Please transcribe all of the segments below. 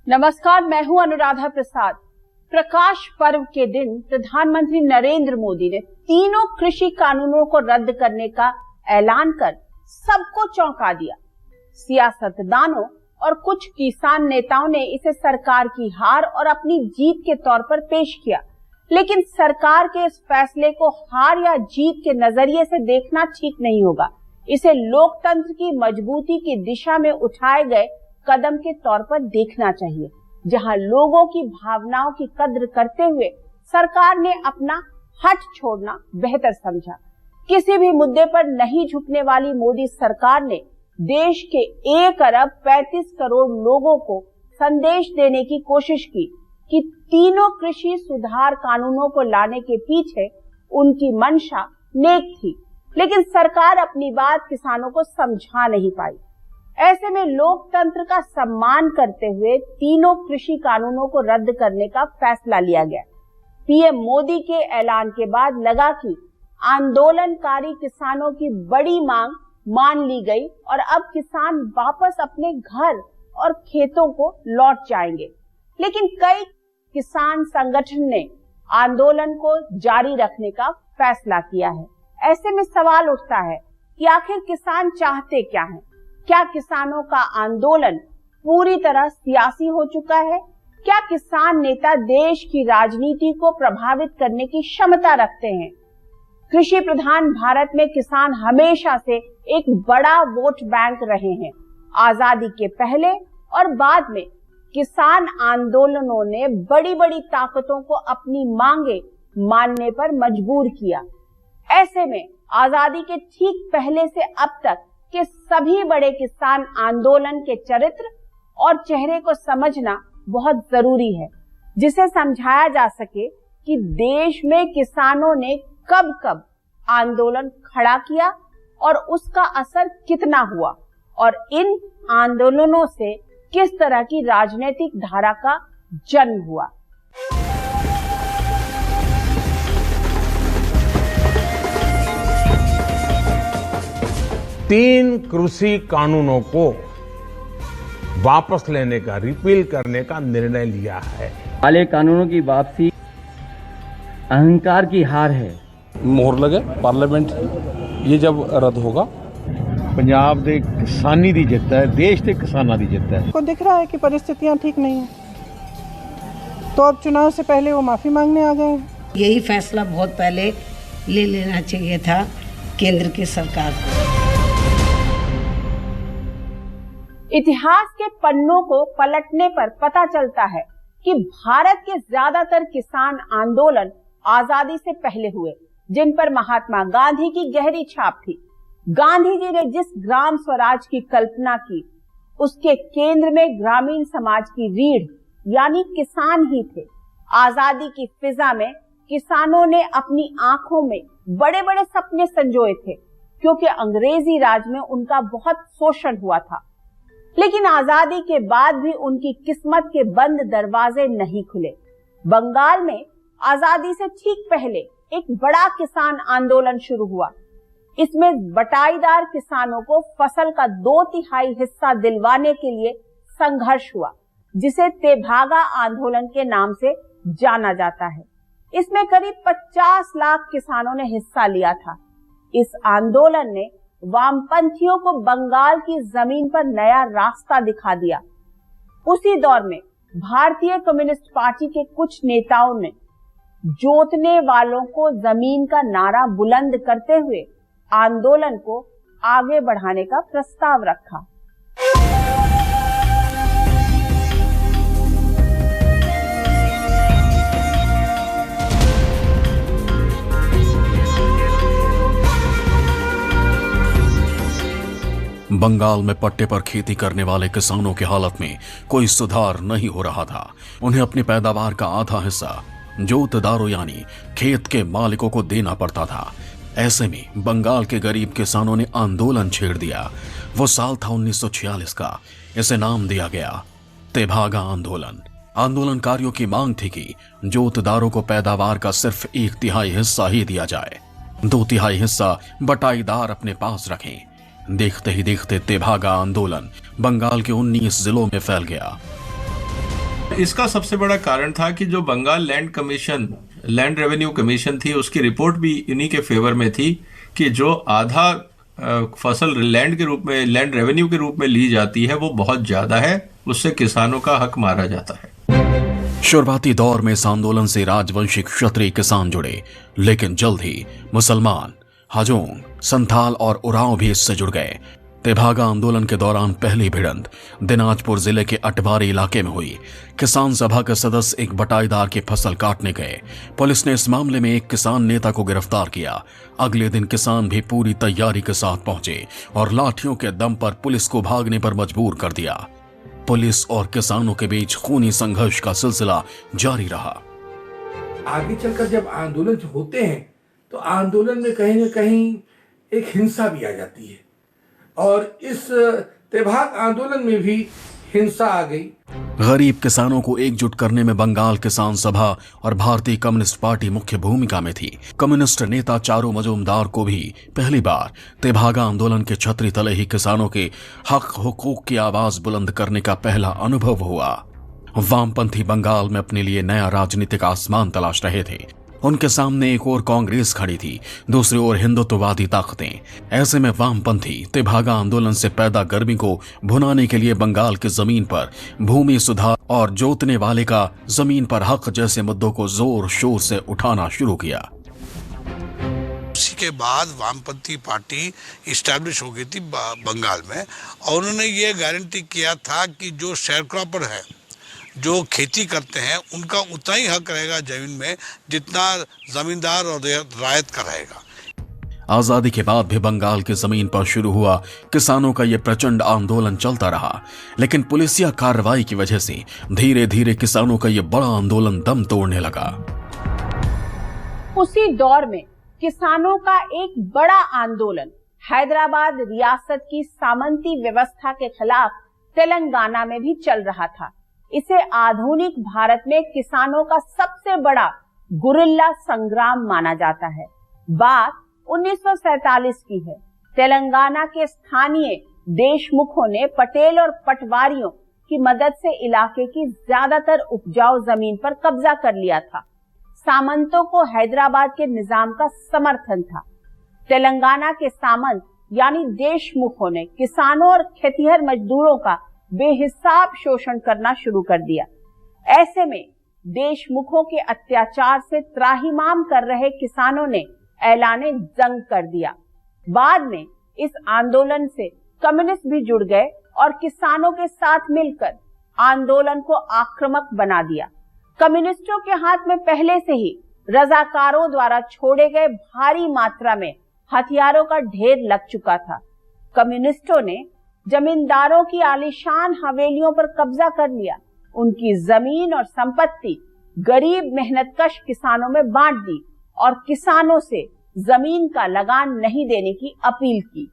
नमस्कार, मैं हूं अनुराधा प्रसाद। प्रकाश पर्व के दिन प्रधानमंत्री नरेंद्र मोदी ने तीनों कृषि कानूनों को रद्द करने का ऐलान कर सबको चौंका दिया। सियासतदानों और कुछ किसान नेताओं ने इसे सरकार की हार और अपनी जीत के तौर पर पेश किया, लेकिन सरकार के इस फैसले को हार या जीत के नजरिए से देखना ठीक नहीं होगा। इसे लोकतंत्र की मजबूती की दिशा में उठाए गए कदम के तौर पर देखना चाहिए, जहां लोगों की भावनाओं की कद्र करते हुए सरकार ने अपना हट छोड़ना बेहतर समझा। किसी भी मुद्दे पर नहीं झुकने वाली मोदी सरकार ने देश के 1 अरब 35 करोड़ लोगों को संदेश देने की कोशिश की कि तीनों कृषि सुधार कानूनों को लाने के पीछे उनकी मंशा नेक थी, लेकिन सरकार अपनी बात किसानों को समझा नहीं पाई। ऐसे में लोकतंत्र का सम्मान करते हुए तीनों कृषि कानूनों को रद्द करने का फैसला लिया गया। पीएम मोदी के ऐलान के बाद लगा कि आंदोलनकारी किसानों की बड़ी मांग मान ली गई और अब किसान वापस अपने घर और खेतों को लौट जाएंगे। लेकिन कई किसान संगठन ने आंदोलन को जारी रखने का फैसला किया है। ऐसे में सवाल उठता है कि आखिर किसान चाहते क्या हैं? क्या किसानों का आंदोलन पूरी तरह सियासी हो चुका है? क्या किसान नेता देश की राजनीति को प्रभावित करने की क्षमता रखते हैं? कृषि प्रधान भारत में किसान हमेशा से एक बड़ा वोट बैंक रहे हैं। आजादी के पहले और बाद में किसान आंदोलनों ने बड़ी बड़ी ताकतों को अपनी मांगे मानने पर मजबूर किया। ऐसे में आजादी के ठीक पहले से अब तक के सभी बड़े किसान आंदोलन के चरित्र और चेहरे को समझना बहुत जरूरी है, जिसे समझाया जा सके कि देश में किसानों ने कब कब आंदोलन खड़ा किया और उसका असर कितना हुआ और इन आंदोलनों से किस तरह की राजनीतिक धारा का जन्म हुआ। तीन कृषि कानूनों को वापस लेने का, रिपील करने का निर्णय लिया है। काले कानूनों की वापसी अहंकार की हार है। मोहर लगे पार्लियामेंट ये जब रद्द होगा, पंजाब ਦੇ किसानी ਦੀ ਜਿੱਤ है, देश ਦੇ किसानां ਦੀ जित है। को दिख रहा है कि परिस्थितियां ठीक नहीं है, तो अब चुनाव से पहले वो माफी मांगने आ गए हैं। यही फैसला बहुत पहले ले लेना चाहिए था केंद्र की सरकार को। इतिहास के पन्नों को पलटने पर पता चलता है कि भारत के ज्यादातर किसान आंदोलन आजादी से पहले हुए, जिन पर महात्मा गांधी की गहरी छाप थी। गांधी जी ने जिस ग्राम स्वराज की कल्पना की, उसके केंद्र में ग्रामीण समाज की रीढ़ यानी किसान ही थे। आजादी की फिजा में किसानों ने अपनी आंखों में बड़े बड़े सपने संजोए थे, क्योंकि अंग्रेजी राज में उनका बहुत शोषण हुआ था। लेकिन आजादी के बाद भी उनकी किस्मत के बंद दरवाजे नहीं खुले। बंगाल में आजादी से ठीक पहले एक बड़ा किसान आंदोलन शुरू हुआ। इसमें बटाईदार किसानों को फसल का 2/3 हिस्सा दिलवाने के लिए संघर्ष हुआ, जिसे तेभागा आंदोलन के नाम से जाना जाता है। इसमें करीब 50 लाख किसानों ने हिस्सा लिया था। इस आंदोलन ने वामपंथियों को बंगाल की जमीन पर नया रास्ता दिखा दिया। उसी दौर में भारतीय कम्युनिस्ट पार्टी के कुछ नेताओं ने जोतने वालों को जमीन का नारा बुलंद करते हुए आंदोलन को आगे बढ़ाने का प्रस्ताव रखा। बंगाल में पट्टे पर खेती करने वाले किसानों की हालत में कोई सुधार नहीं हो रहा था। उन्हें अपनी पैदावार का आधा हिस्सा जोतदारों यानी खेत के मालिकों को देना पड़ता था। ऐसे में बंगाल के गरीब किसानों ने आंदोलन छेड़ दिया। वो साल था 1946 का। इसे नाम दिया गया तेभागा आंदोलन। आंदोलनकारियों की मांग थी कि जोतदारों को पैदावार का सिर्फ 1/3 हिस्सा ही दिया जाए, 2/3 हिस्सा बटाईदार अपने पास रखें। देखते ही देखते तेभागा आंदोलन बंगाल के 19 जिलों में फैल गया। इसका सबसे बड़ा कारण था कि जो बंगाल लैंड रेवेन्यू कमीशन थी, उसकी रिपोर्ट भी इन्हीं के फेवर में थी कि जो आधा फसल लैंड रेवेन्यू के रूप में ली जाती है वो बहुत ज्यादा है, उससे किसानों का हक मारा जाता है। शुरुआती दौर में इस आंदोलन से राजवंशी क्षत्रिय किसान जुड़े, लेकिन जल्द ही मुसलमान, हाजोंग, संथाल और उरांव भी इससे जुड़ गए। तेभागा आंदोलन के दौरान पहली भिड़ंत दिनाजपुर जिले के अटवारी इलाके में हुई। किसान सभा के सदस्य एक बटाईदार की फसल काटने गए। पुलिस ने इस मामले में एक किसान नेता को गिरफ्तार किया। अगले दिन किसान भी पूरी तैयारी के साथ पहुंचे और लाठियों के दम पर पुलिस को भागने पर मजबूर कर दिया। पुलिस और किसानों के बीच खूनी संघर्ष का सिलसिला जारी रहा। आगे चलकर जब आंदोलन होते हैं तो आंदोलन में कहीं न कहीं एक हिंसा भी आ जाती है, और इस तेभाग आंदोलन में भी हिंसा आ गई। गरीब किसानों को एकजुट करने में बंगाल किसान सभा और भारतीय कम्युनिस्ट पार्टी मुख्य भूमिका में थी। कम्युनिस्ट नेता चारू मजूमदार को भी पहली बार तेभागा आंदोलन के छतरी तले ही किसानों के हक हुकूक की आवाज बुलंद करने का पहला अनुभव हुआ। वामपंथी बंगाल में अपने लिए नया राजनीतिक आसमान तलाश रहे थे। उनके सामने एक और कांग्रेस खड़ी थी, दूसरी ओर हिंदुत्ववादी ताकतें। ऐसे में वामपंथी तेभागा आंदोलन से पैदा गर्मी को भुनाने के लिए बंगाल की जमीन पर भूमि सुधार और जोतने वाले का जमीन पर हक जैसे मुद्दों को जोर शोर से उठाना शुरू किया। उसी के बाद वामपंथी पार्टी इस्टेब्लिश हो गई थी बंगाल में, और उन्होंने ये गारंटी किया था कि जो शेयरक्रॉपर है, जो खेती करते हैं, उनका उतना ही हक रहेगा जमीन में जितना जमींदार और रायत का रहेगा। आजादी के बाद भी बंगाल की जमीन पर शुरू हुआ किसानों का यह प्रचंड आंदोलन चलता रहा, लेकिन पुलिसिया कार्रवाई की वजह से धीरे धीरे किसानों का यह बड़ा आंदोलन दम तोड़ने लगा। उसी दौर में किसानों का एक बड़ा आंदोलन हैदराबाद रियासत की सामंती व्यवस्था के खिलाफ तेलंगाना में भी चल रहा था। इसे आधुनिक भारत में किसानों का सबसे बड़ा गुरिल्ला संग्राम माना जाता है। बात 1947 की है। तेलंगाना के स्थानीय देशमुखों ने पटेल और पटवारियों की मदद से इलाके की ज्यादातर उपजाऊ जमीन पर कब्जा कर लिया था। सामंतों को हैदराबाद के निजाम का समर्थन था। तेलंगाना के सामंत यानी देशमुखों ने किसानों और खेतिहर मजदूरों का बेहिसाब शोषण करना शुरू कर दिया। ऐसे में देशमुखों के अत्याचार से त्राहिमाम कर रहे किसानों ने ऐलाने जंग कर दिया। बाद में इस आंदोलन से कम्युनिस्ट भी जुड़ गए और किसानों के साथ मिलकर आंदोलन को आक्रामक बना दिया। कम्युनिस्टों के हाथ में पहले से ही रजाकारों द्वारा छोड़े गए भारी मात्रा में हथियारों का ढेर लग चुका था। कम्युनिस्टों ने जमींदारों की आलीशान हवेलियों पर कब्जा कर लिया। उनकी जमीन और संपत्ति गरीब मेहनतकश किसानों में बांट दी और किसानों से जमीन का लगान नहीं देने की अपील की।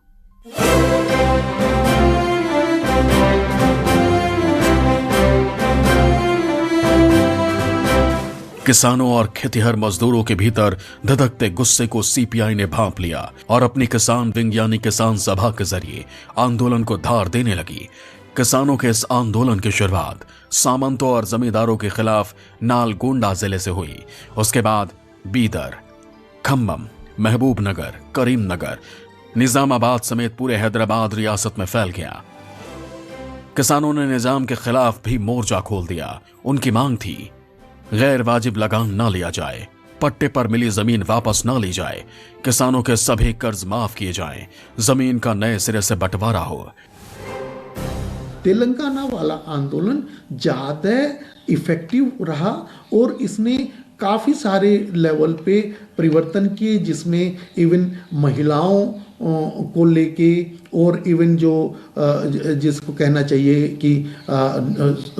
किसानों और खेतिहर मजदूरों के भीतर धधकते गुस्से को सीपीआई ने भांप लिया और अपनी किसान विंग यानी किसान सभा के जरिए आंदोलन को धार देने लगी। किसानों के इस आंदोलन की शुरुआत सामंतों और जमींदारों के खिलाफ नालगोंडा जिले से हुई। उसके बाद बीदर, खम्मम, महबूबनगर, करीमनगर, निजामाबाद समेत पूरे हैदराबाद रियासत में फैल गया। किसानों ने निजाम के खिलाफ भी मोर्चा खोल दिया। उनकी मांग थी गैर वाजिब लगान न लिया जाए, पट्टे पर मिली जमीन वापस न ली जाए, किसानों के सभी कर्ज माफ किए जाएं, जमीन का नए सिरे से बंटवारा हो। तेलंगाना वाला आंदोलन ज़्यादा इफेक्टिव रहा और इसने काफ़ी सारे लेवल पे परिवर्तन किए, जिसमें इवन महिलाओं को लेके और इवन जो जिसको कहना चाहिए कि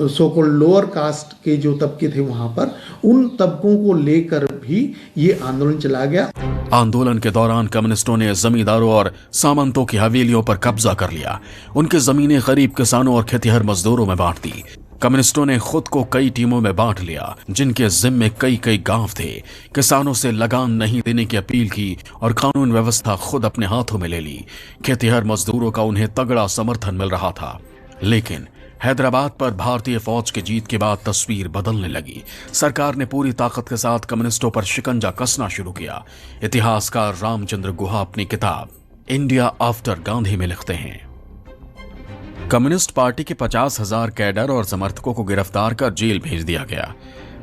सो कॉल्ड लोअर कास्ट के जो तबके थे वहाँ पर, उन तबकों को लेकर भी ये आंदोलन चला गया। आंदोलन के दौरान कम्युनिस्टों ने जमींदारों और सामंतों की हवेलियों पर कब्जा कर लिया। उनकी जमीनें गरीब किसानों और खेतिहर मजदूरों में बांट दी। कम्युनिस्टों ने खुद को कई टीमों में बांट लिया, जिनके जिम्मे कई कई गांव थे। किसानों से लगान नहीं देने की अपील की और कानून व्यवस्था खुद अपने हाथों में ले ली। खेतिहर मजदूरों का उन्हें तगड़ा समर्थन मिल रहा था, लेकिन हैदराबाद पर भारतीय फौज की जीत के बाद तस्वीर बदलने लगी। सरकार ने पूरी ताकत के साथ कम्युनिस्टों पर शिकंजा कसना शुरू किया। इतिहासकार रामचंद्र गुहा अपनी किताब इंडिया आफ्टर गांधी में लिखते हैं, कम्युनिस्ट पार्टी के 50,000 कैडर और समर्थकों को गिरफ्तार कर जेल भेज दिया गया।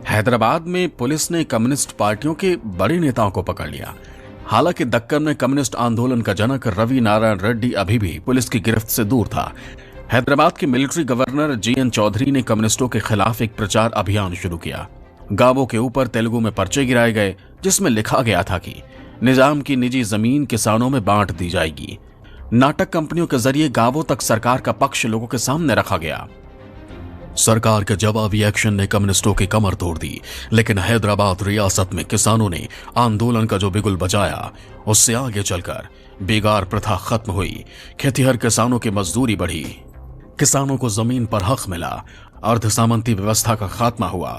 हैदराबाद में पुलिस ने कम्युनिस्ट पार्टियों के बड़े नेताओं को पकड़ लिया। हालांकि दक्कन में कम्युनिस्ट आंदोलन का जनक रवि नारायण रेड्डी अभी भी पुलिस की गिरफ्त से दूर था। हैदराबाद के मिलिट्री गवर्नर जीएन चौधरी ने कम्युनिस्टों के खिलाफ एक प्रचार अभियान शुरू किया। गांवों के ऊपर तेलुगु में पर्चे गिराए गए जिसमें लिखा गया था कि निजाम की निजी जमीन किसानों में बांट दी जाएगी। नाटक कंपनियों के जरिए गांवों तक सरकार का पक्ष लोगों के सामने रखा गया। सरकार के जवाबी एक्शन ने कम्युनिस्टों की कमर तोड़ दी, लेकिन हैदराबाद रियासत में किसानों ने आंदोलन का जो बिगुल बजाया उससे आगे चलकर बेगार प्रथा खत्म हुई। खेतिहर किसानों की मजदूरी बढ़ी, किसानों को जमीन पर हक मिला, अर्ध सामंती व्यवस्था का खात्मा हुआ,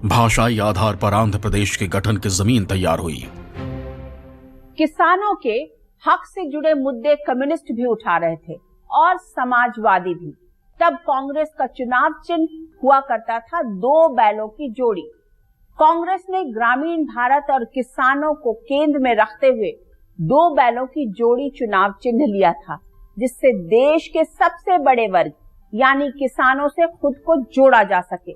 भाषाई आधार पर आंध्र प्रदेश के गठन की जमीन तैयार हुई। किसानों के हक से जुड़े मुद्दे कम्युनिस्ट भी उठा रहे थे और समाजवादी भी। तब कांग्रेस का चुनाव चिन्ह हुआ करता था 2 बैलों की जोड़ी। कांग्रेस ने ग्रामीण भारत और किसानों को केंद्र में रखते हुए 2 बैलों की जोड़ी चुनाव चिन्ह लिया था, जिससे देश के सबसे बड़े वर्ग यानी किसानों से खुद को जोड़ा जा सके।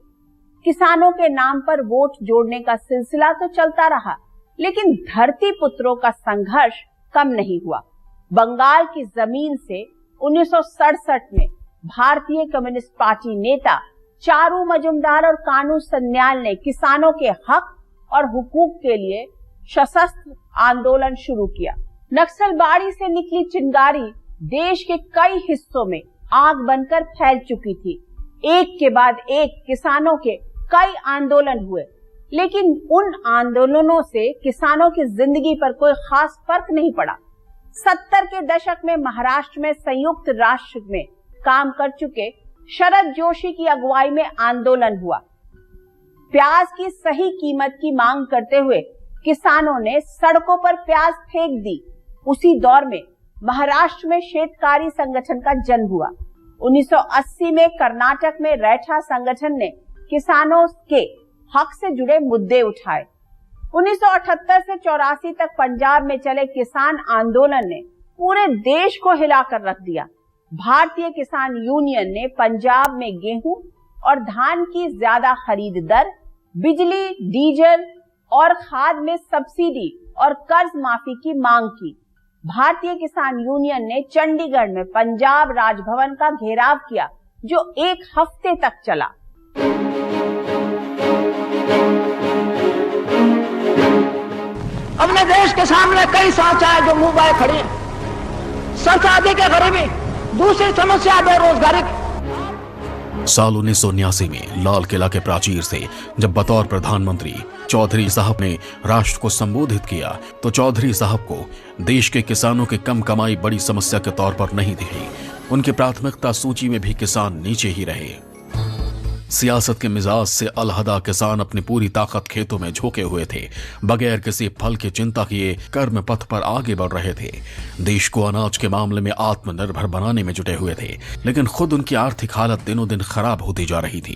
किसानों के नाम पर वोट जोड़ने का सिलसिला तो चलता रहा, लेकिन धरती पुत्रों का संघर्ष कम नहीं हुआ। बंगाल की जमीन से 1967 में भारतीय कम्युनिस्ट पार्टी नेता चारू मजुमदार और कानू सन्याल ने किसानों के हक और हुकूक के लिए सशस्त्र आंदोलन शुरू किया। नक्सलबाड़ी से निकली चिंगारी देश के कई हिस्सों में आग बनकर फैल चुकी थी। एक के बाद एक किसानों के कई आंदोलन हुए, लेकिन उन आंदोलनों से किसानों की जिंदगी पर कोई खास फर्क नहीं पड़ा। 70 के दशक में महाराष्ट्र में संयुक्त राष्ट्र में काम कर चुके शरद जोशी की अगुवाई में आंदोलन हुआ। प्याज की सही कीमत की मांग करते हुए किसानों ने सड़कों पर प्याज फेंक दी। उसी दौर में महाराष्ट्र में शेतकारी संगठन का जन्म हुआ। 1980 में कर्नाटक में रैठा संगठन ने किसानों के हक से जुड़े मुद्दे उठाए। 1978 से 84 तक पंजाब में चले किसान आंदोलन ने पूरे देश को हिलाकर रख दिया। भारतीय किसान यूनियन ने पंजाब में गेहूं और धान की ज्यादा खरीद दर, बिजली, डीजल और खाद में सब्सिडी और कर्ज माफी की मांग की। भारतीय किसान यूनियन ने चंडीगढ़ में पंजाब राजभवन का घेराव किया, जो 1 हफ्ते तक चला। अपने देश के सामने कई समस्या है जो मुंह बाए खड़ी। सबसे अधिक है गरीबी, दूसरी समस्या बेरोजगारी। साल 1979 में लाल किला के प्राचीर से जब बतौर प्रधानमंत्री चौधरी साहब ने राष्ट्र को संबोधित किया, तो चौधरी साहब को देश के किसानों की कम कमाई बड़ी समस्या के तौर पर नहीं दिखी। उनकी प्राथमिकता सूची में भी किसान नीचे ही रहे। सियासत के मिजाज से अलहदा किसान अपनी पूरी ताकत खेतों में झोंके हुए थे, बगैर किसी फल की चिंता किए कर्म पथ पर आगे बढ़ रहे थे। देश को अनाज के मामले में आत्मनिर्भर बनाने में जुटे हुए थे, लेकिन खुद उनकी आर्थिक हालत दिनों दिन खराब होती जा रही थी।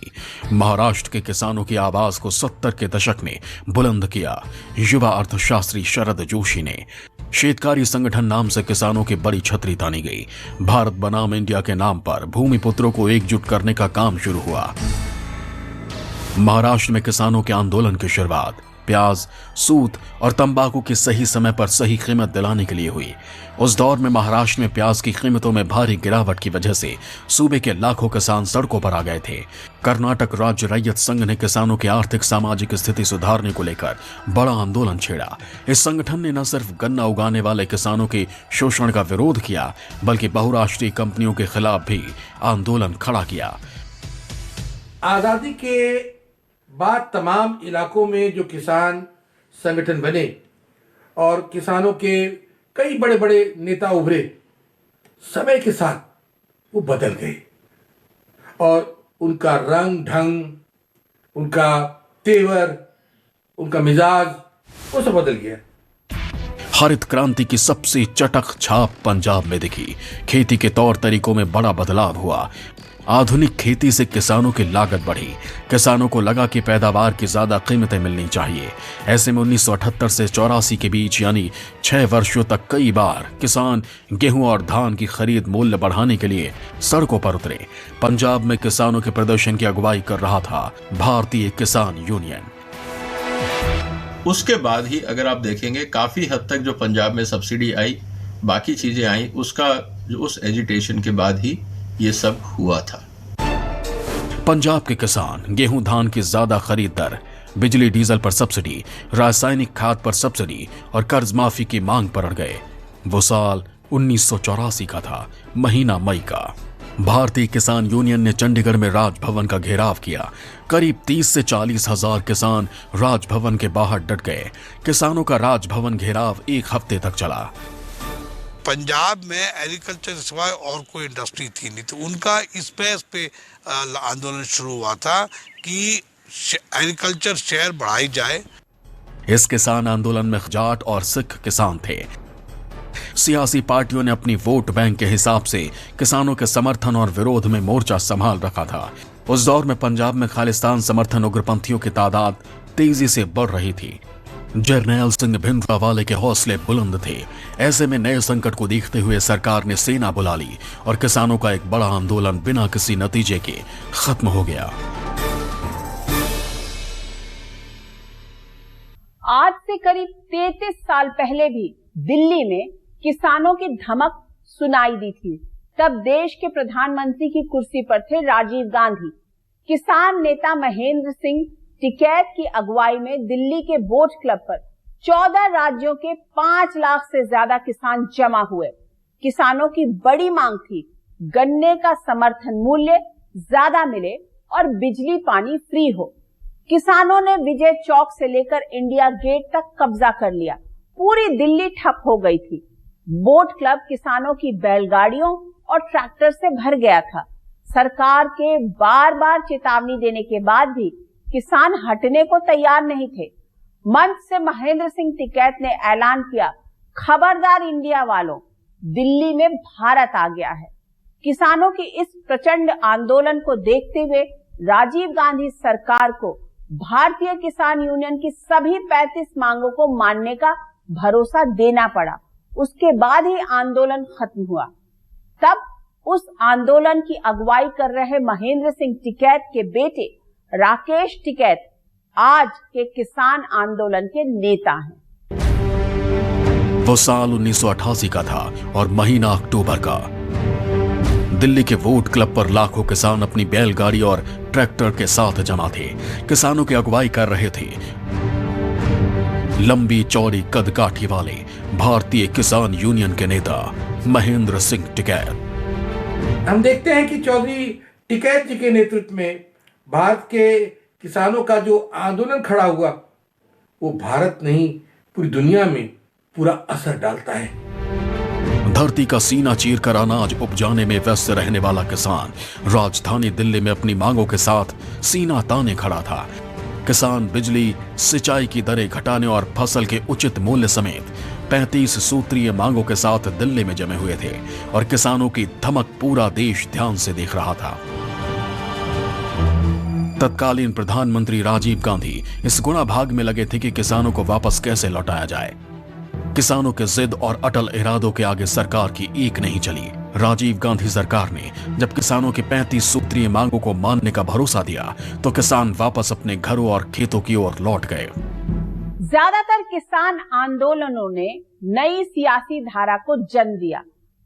महाराष्ट्र के किसानों की आवाज को 70 के दशक में बुलंद किया युवा अर्थशास्त्री शरद जोशी ने। शेतकारी संगठन नाम से किसानों की बड़ी छतरी तानी गई। भारत बनाम इंडिया के नाम पर भूमिपुत्रों को एकजुट करने का काम शुरू हुआ। महाराष्ट्र में किसानों के आंदोलन की शुरुआत प्याज, सूत और तंबाकू की सही समय पर सही कीमत दिलाने के लिए हुई। उस दौर में महाराष्ट्र में प्याज की कीमतों में भारी गिरावट की वजह से सूबे के लाखों किसान सड़कों पर आ गए थे। कर्नाटक राज्य रैयत संघ ने किसानों की आर्थिक सामाजिक स्थिति सुधारने को लेकर बड़ा आंदोलन छेड़ा। इस संगठन ने न सिर्फ गन्ना उगाने वाले किसानों के शोषण का विरोध किया, बल्कि बहुराष्ट्रीय कंपनियों के खिलाफ भी आंदोलन खड़ा किया। आजादी के बाद तमाम इलाकों में जो किसान संगठन बने और किसानों के कई बड़े बड़े नेता उभरे, समय के साथ वो बदल गए और उनका रंग ढंग, उनका तेवर, उनका मिजाज वो सब बदल गया। हरित क्रांति की सबसे चटक छाप पंजाब में दिखी। खेती के तौर तरीकों में बड़ा बदलाव हुआ। आधुनिक खेती से किसानों की लागत बढ़ी। किसानों को लगा कि पैदावार की ज्यादा कीमतें मिलनी चाहिए। ऐसे में 1978 से 84 के बीच यानी 6 वर्षों तक कई बार किसान गेहूं और धान की खरीद मूल्य बढ़ाने के लिए सड़कों पर उतरे। पंजाब में किसानों के प्रदर्शन की अगुवाई कर रहा था भारतीय किसान यूनियन। उसके बाद ही अगर आप देखेंगे काफी हद तक जो पंजाब में सब्सिडी आई, बाकी चीजें आई, उसका उस एजिटेशन के बाद ही ये सब हुआ था। पंजाब के किसान गेहूं धान की ज्यादा खरीद दर, बिजली डीजल पर सब्सिडी, रासायनिक खाद पर सब्सिडी और कर्ज माफी की मांग पर अड़ गए। वो साल 1984 का था, महीना मई का। भारतीय किसान यूनियन ने चंडीगढ़ में राजभवन का घेराव किया। करीब 30 से 40 हजार किसान राजभवन के बाहर डट गए। किसानों का राजभवन घेराव एक हफ्ते तक चला। पंजाब में एग्रीकल्चर सिवाय और कोई इंडस्ट्री थी नहीं, तो उनका इस बेस पे आंदोलन शुरू हुआ था कि एग्रीकल्चर शेयर बढ़ाई जाए। इस किसान आंदोलन में जाट और सिख किसान थे। सियासी पार्टियों ने अपनी वोट बैंक के हिसाब से किसानों के समर्थन और विरोध में मोर्चा संभाल रखा था। उस दौर में पंजाब में खालिस्तान समर्थन उग्रपंथियों की तादाद तेजी से बढ़ रही थी। जरनैल सिंह भिंडरावाले के हौसले बुलंद थे। ऐसे में नए संकट को देखते हुए सरकार ने सेना बुला ली और किसानों का एक बड़ा आंदोलन बिना किसी नतीजे के खत्म हो गया। आज से करीब 33 साल पहले भी दिल्ली में किसानों की धमक सुनाई दी थी। तब देश के प्रधानमंत्री की कुर्सी पर थे राजीव गांधी। किसान नेता महेंद्र सिंह टिकैत की अगुवाई में दिल्ली के बोट क्लब पर 14 राज्यों के 5 लाख से ज्यादा किसान जमा हुए। किसानों की बड़ी मांग थी गन्ने का समर्थन मूल्य ज्यादा मिले और बिजली पानी फ्री हो। किसानों ने विजय चौक से लेकर इंडिया गेट तक कब्जा कर लिया। पूरी दिल्ली ठप हो गई थी। बोट क्लब किसानों की बैलगाड़ियों और ट्रैक्टर से भर गया था। सरकार के बार बार चेतावनी देने के बाद भी किसान हटने को तैयार नहीं थे। मंच से महेंद्र सिंह टिकैत ने ऐलान किया, खबरदार इंडिया वालों, दिल्ली में भारत आ गया है। किसानों की इस प्रचंड आंदोलन को देखते हुए राजीव गांधी सरकार को भारतीय किसान यूनियन की सभी 35 मांगों को मानने का भरोसा देना पड़ा। उसके बाद ही आंदोलन खत्म हुआ। तब उस आंदोलन की अगुवाई कर रहे महेंद्र सिंह टिकैत के बेटे राकेश टिकैत आज के किसान आंदोलन के नेता हैं। वो साल 1988 का था और महीना अक्टूबर का। दिल्ली के वोट क्लब पर लाखों किसान अपनी बैलगाड़ी और ट्रैक्टर के साथ जमा थे। किसानों की अगुवाई कर रहे थे लंबी चौड़ी कदकाठी वाले भारतीय किसान यूनियन के नेता महेंद्र सिंह टिकैत। हम देखते हैं कि चौधरी टिकैत जी के नेतृत्व में भारत के किसानों का जो आंदोलन खड़ा हुआ, वो भारत नहीं पूरी दुनिया में पूरा असर डालता है। धरती का सीना चीरकर अनाज उपजाने में व्यस्त रहने वाला किसान राजधानी दिल्ली में अपनी मांगों के साथ सीना ताने खड़ा था। किसान बिजली, सिंचाई की दरें घटाने और फसल के उचित मूल्य समेत 35 सूत्रीय मांगों के साथ दिल्ली में जमे हुए थे और किसानों की धमक पूरा देश ध्यान से देख रहा था। तत्कालीन प्रधानमंत्री राजीव गांधी इस गुणा भाग में लगे थे कि किसानों को वापस कैसे लौटाया जाए। किसानों के जिद और अटल इरादों के आगे सरकार की एक नहीं चली। राजीव गांधी सरकार ने जब किसानों की 35 सूत्रीय मांगों को मानने का भरोसा दिया तो किसान वापस अपने घरों और खेतों की ओर लौट गए। ज्यादातर किसान आंदोलनों ने नई सियासी धारा को जन्म दिया।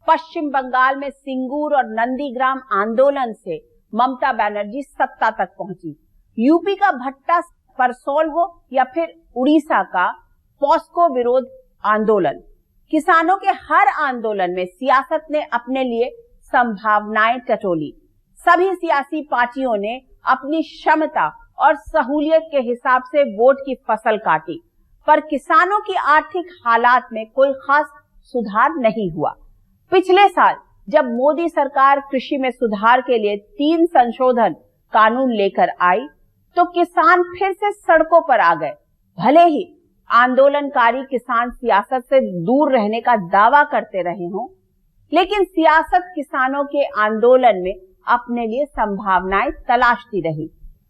पश्चिम बंगाल में सिंगूर और नंदीग्राम आंदोलन से ममता बनर्जी सत्ता तक पहुंची। यूपी का भट्टा परसोल हो या फिर उड़ीसा का पॉस्को विरोध आंदोलन, किसानों के हर आंदोलन में सियासत ने अपने लिए संभावनाएं टटोली। सभी सियासी पार्टियों ने अपनी क्षमता और सहूलियत के हिसाब से वोट की फसल काटी, पर किसानों की आर्थिक हालात में कोई खास सुधार नहीं हुआ। पिछले साल जब मोदी सरकार कृषि में सुधार के लिए 3 संशोधन कानून लेकर आई तो किसान फिर से सड़कों पर आ गए। भले ही आंदोलनकारी किसान सियासत से दूर रहने का दावा करते रहे हों, लेकिन सियासत किसानों के आंदोलन में अपने लिए संभावनाएं तलाशती रही।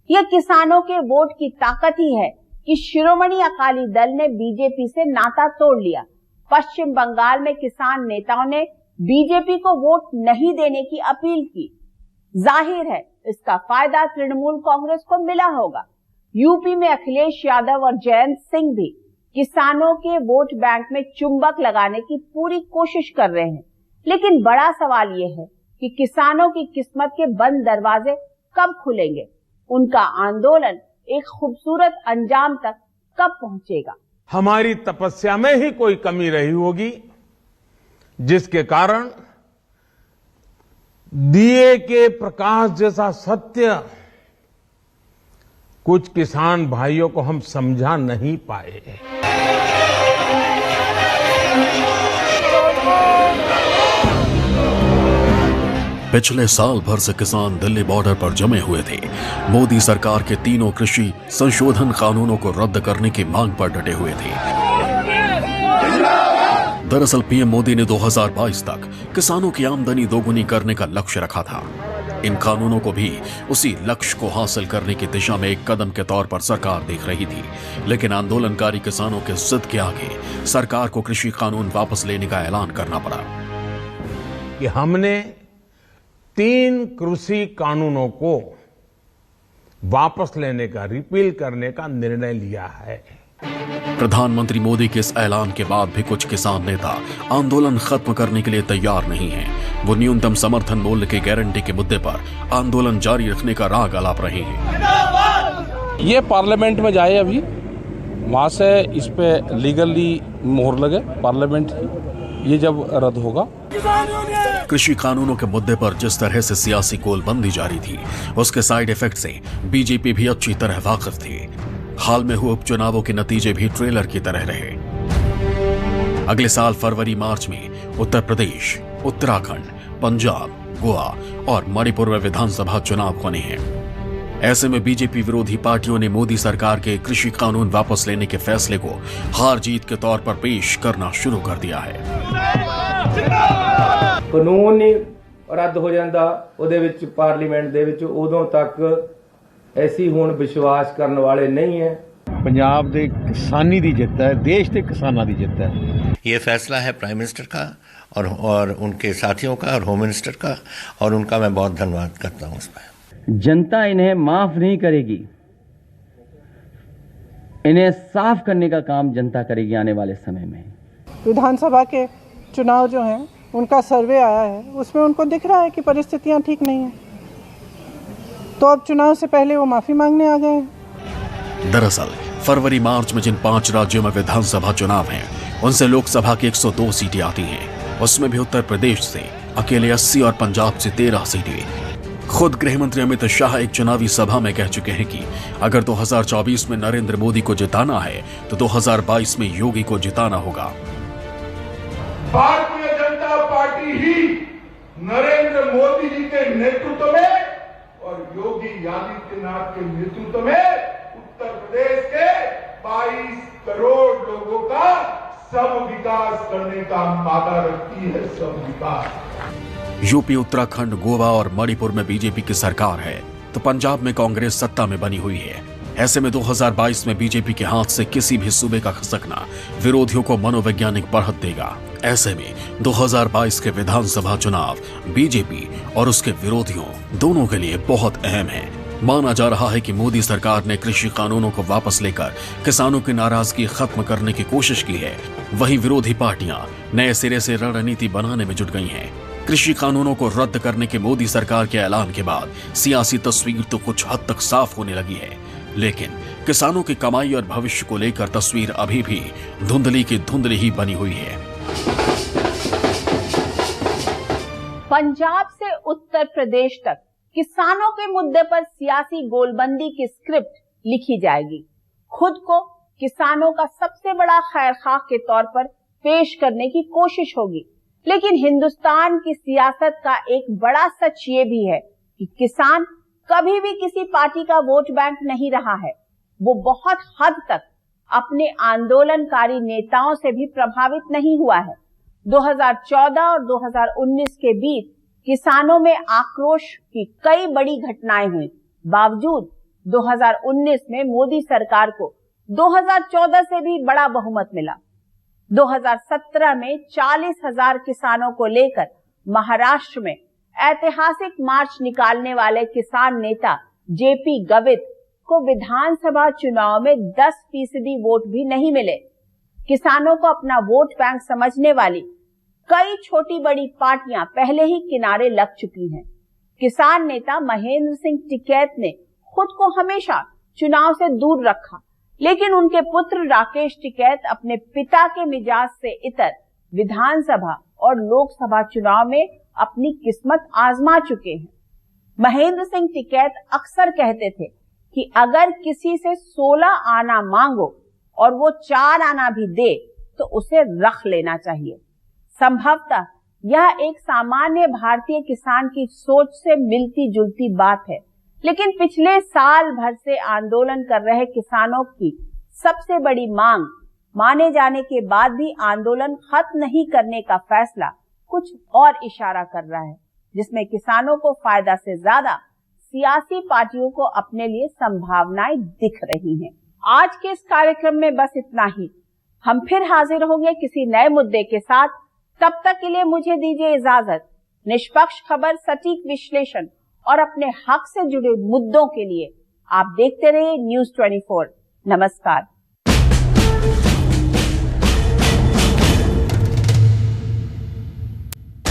यह किसानों के वोट की ताकत ही है कि शिरोमणि अकाली दल ने बीजेपी से नाता तोड़ लिया। पश्चिम बंगाल में किसान नेताओं ने बीजेपी को वोट नहीं देने की अपील की। जाहिर है इसका फायदा तृणमूल कांग्रेस को मिला होगा। यूपी में अखिलेश यादव और जयंत सिंह भी किसानों के वोट बैंक में चुंबक लगाने की पूरी कोशिश कर रहे हैं। लेकिन बड़ा सवाल यह है कि किसानों की किस्मत के बंद दरवाजे कब खुलेंगे, उनका आंदोलन एक खूबसूरत अंजाम तक कब पहुंचेगा। हमारी तपस्या में ही कोई कमी रही होगी, जिसके कारण दिए के प्रकाश जैसा सत्य कुछ किसान भाइयों को हम समझा नहीं पाए। पिछले साल भर से किसान दिल्ली बॉर्डर पर जमे हुए थे। मोदी सरकार के तीनों कृषि संशोधन कानूनों को रद्द करने की मांग पर डटे हुए थे। दरअसल पीएम मोदी ने 2022 तक किसानों की आमदनी दोगुनी करने का लक्ष्य रखा था। इन कानूनों को भी उसी लक्ष्य को हासिल करने की दिशा में एक कदम के तौर पर सरकार देख रही थी, लेकिन आंदोलनकारी किसानों के जिद के आगे सरकार को कृषि कानून वापस लेने का ऐलान करना पड़ा। कि हमने 3 कृषि कानूनों को वापस लेने का, रिपील करने का निर्णय लिया है। प्रधानमंत्री मोदी के इस ऐलान के बाद भी कुछ किसान नेता आंदोलन खत्म करने के लिए तैयार नहीं हैं। वो न्यूनतम समर्थन मूल्य की गारंटी के मुद्दे पर आंदोलन जारी रखने का राग अलाप रहे हैं। ये पार्लियामेंट में जाए, अभी वहां से इस पे लीगली मोहर लगे पार्लियामेंट, ये जब रद्द होगा। कृषि कानूनों के मुद्दे पर जिस तरह से सियासी गोलबंदी जारी थी, उसके साइड इफेक्ट से बीजेपी भी अच्छी तरह वाकिफ थी। हाल में हुए उपचुनावों के नतीजे भी ट्रेलर की तरह रहे। अगले साल फरवरी मार्च में उत्तर प्रदेश, उत्तराखंड, पंजाब, गोवा और मणिपुर में विधानसभा चुनाव होने हैं। ऐसे में बीजेपी विरोधी पार्टियों ने मोदी सरकार के कृषि कानून वापस लेने के फैसले को हार जीत के तौर पर पेश करना शुरू कर दिया है। कानून ही रद्द हो जाता ਉਹਦੇ ਵਿੱਚ ਪਾਰਲੀਮੈਂਟ ਦੇ ਵਿੱਚ ਉਦੋਂ ਤੱਕ ऐसी हुण विश्वास करने वाले नहीं है। पंजाब दे किसानी दी जित है, देश के किसानां दी जित है। ये फैसला है प्राइम मिनिस्टर का और उनके साथियों का और होम मिनिस्टर का, और उनका मैं बहुत धन्यवाद करता हूं। उसमें जनता इन्हें माफ नहीं करेगी, इन्हें साफ करने का काम जनता करेगी आने वाले समय में। विधानसभा के चुनाव जो हैं उनका सर्वे आया है, उसमें उनको दिख रहा है कि परिस्थितियां ठीक नहीं है, तो अब चुनाव से पहले वो माफी मांगने आ गए हैं। दरअसल फरवरी मार्च में जिन 5 राज्यों में विधानसभा चुनाव हैं, उनसे लोकसभा की 102 सीटें आती हैं। उसमें भी उत्तर प्रदेश से अकेले 80 और पंजाब से 13 सीटें। खुद गृह मंत्री अमित शाह एक चुनावी सभा में कह चुके हैं कि अगर 2024 में नरेंद्र मोदी को जिताना है तो 2022 में योगी को जिताना होगा। भारतीय जनता पार्टी ही नरेंद्र मोदी जी के नेतृत्व में और योगी आदित्यनाथ के नेतृत्व में उत्तर प्रदेश के 22 करोड़ लोगों का सब विकास करने का वादा रखती है। सब विकास। यूपी, उत्तराखंड, गोवा और मणिपुर में बीजेपी की सरकार है, तो पंजाब में कांग्रेस सत्ता में बनी हुई है। ऐसे में 2022 में बीजेपी के हाथ से किसी भी सूबे का खसकना विरोधियों को मनोवैज्ञानिक बढ़त देगा। ऐसे में 2022 के विधानसभा चुनाव बीजेपी और उसके विरोधियों दोनों के लिए बहुत अहम है। माना जा रहा है कि मोदी सरकार ने कृषि कानूनों को वापस लेकर किसानों की नाराजगी खत्म करने की कोशिश की है। वहीं विरोधी पार्टियां नए सिरे से रणनीति बनाने में जुट गई हैं। कृषि कानूनों को रद्द करने के मोदी सरकार के ऐलान के बाद सियासी तस्वीर तो कुछ हद तक साफ होने लगी है, लेकिन किसानों की कमाई और भविष्य को लेकर तस्वीर अभी भी धुंधली की धुंधली ही बनी हुई है। पंजाब से उत्तर प्रदेश तक किसानों के मुद्दे पर सियासी गोलबंदी की स्क्रिप्ट लिखी जाएगी। खुद को किसानों का सबसे बड़ा खैरख्वाह के तौर पर पेश करने की कोशिश होगी। लेकिन हिंदुस्तान की सियासत का एक बड़ा सच ये भी है कि किसान कभी भी किसी पार्टी का वोट बैंक नहीं रहा है। वो बहुत हद तक अपने आंदोलनकारी नेताओं से भी प्रभावित नहीं हुआ है। 2014 और 2019 के बीच किसानों में आक्रोश की कई बड़ी घटनाएं हुई। बावजूद 2019 में मोदी सरकार को 2014 से भी बड़ा बहुमत मिला। 2017 में 40,000 किसानों को लेकर महाराष्ट्र में ऐतिहासिक मार्च निकालने वाले किसान नेता जेपी गवित को विधानसभा चुनाव में 10% वोट भी नहीं मिले। किसानों को अपना वोट बैंक समझने वाली कई छोटी बड़ी पार्टियां पहले ही किनारे लग चुकी हैं। किसान नेता महेंद्र सिंह टिकैत ने खुद को हमेशा चुनाव से दूर रखा, लेकिन उनके पुत्र राकेश टिकैत अपने पिता के मिजाज से इतर विधानसभा और लोकसभा चुनाव में अपनी किस्मत आजमा चुके हैं। महेंद्र सिंह टिकैत अक्सर कहते थे कि अगर किसी से 16 आना मांगो और वो 4 आना भी दे तो उसे रख लेना चाहिए। संभवतः यह एक सामान्य भारतीय किसान की सोच से मिलती जुलती बात है, लेकिन पिछले साल भर से आंदोलन कर रहे किसानों की सबसे बड़ी मांग माने जाने के बाद भी आंदोलन खत्म नहीं करने का फैसला कुछ और इशारा कर रहा है, जिसमें किसानों को फायदा से ज्यादा सियासी पार्टियों को अपने लिए संभावनाएं दिख रही हैं। आज के इस कार्यक्रम में बस इतना ही। हम फिर हाजिर होंगे किसी नए मुद्दे के साथ। तब तक के लिए मुझे दीजिए इजाजत। निष्पक्ष खबर, सटीक विश्लेषण और अपने हक से जुड़े मुद्दों के लिए आप देखते रहिए न्यूज़ 24। नमस्कार।